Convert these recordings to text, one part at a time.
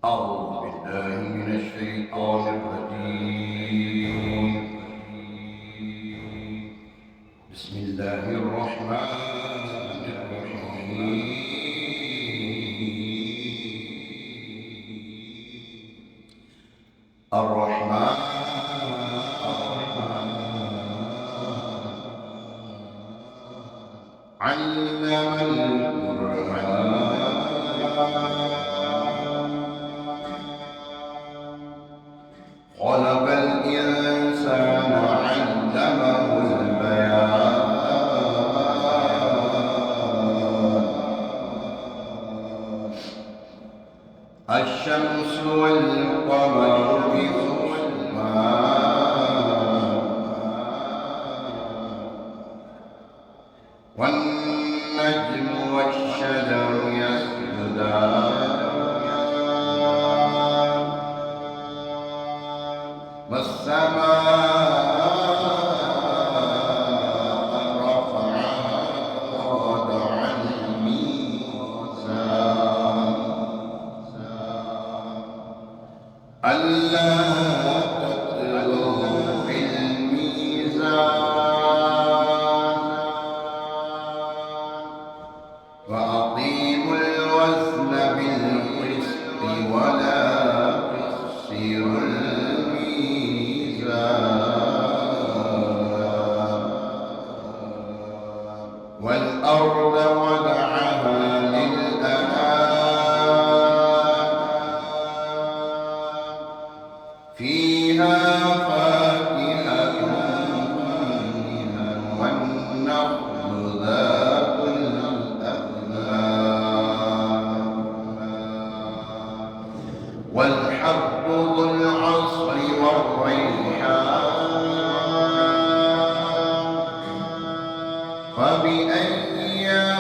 أعوذ بالله من الشيطان الرجيم. بسم الله الرحمن الرحيم. الرحمن علم القرآن خلق الإنسان علمه البيان الشمس والقمر بحسبان والنجم والشجر يسجدان والسماء رفعها ووضع الميزان ألا تطغوا في الميزان وأقيموا الوزن بالقسط ولا تخسروا والأرض وضعها للأنام فيها فاكهة والنخل ذات الأكمام والحب ذو العصر والريحان فبأي آلاء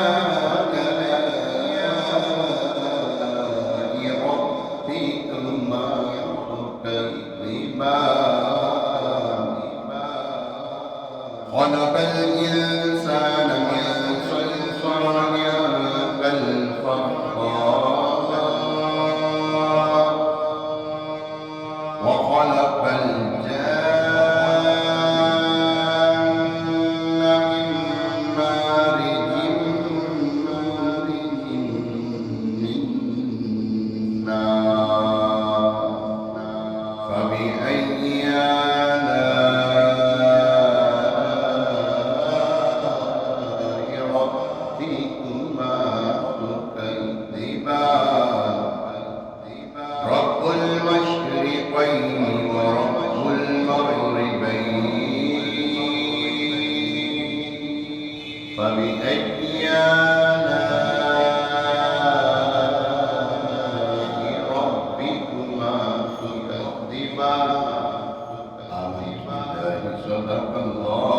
ربكما تكذبان خلق الإنسان من صلصال كالفخار وخلق الجان من مارج من نار فبأي آلاء ربكما تكذبان رب المشرقين ورب المغربين فبأي آلاء ربكما تكذبان آمين بالله صدق الله